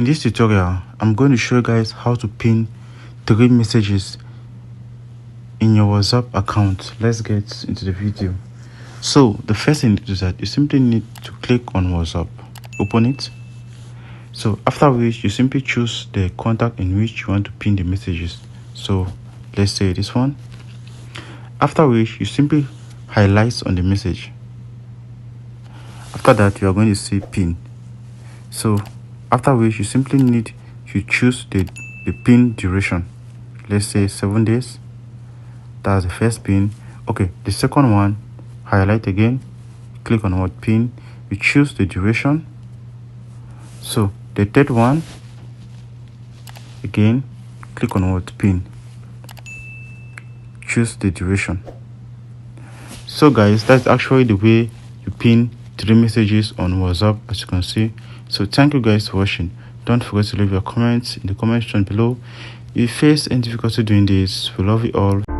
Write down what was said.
in this tutorial, I'm going to show you guys how to pin 3 messages in your WhatsApp account. Let's get into the video. So the first thing to do is that you simply need to click on WhatsApp, open it. So after which you simply choose the contact in which you want to pin the messages. So let's say this one. After which you simply highlight on the message. After that, you are going to see pin. So after which you simply need to choose the pin duration. Let's say 7 days. That's the first pin. Okay, the second one, highlight again, click on what pin, you choose the duration. So the third one, again, click on what pin, choose the duration. So guys, that's actually the way you pin 3 messages on WhatsApp, as you can see. So thank you guys for watching. Don't forget to leave your comments in the comment section below. If you face any difficulty doing this, we love you all.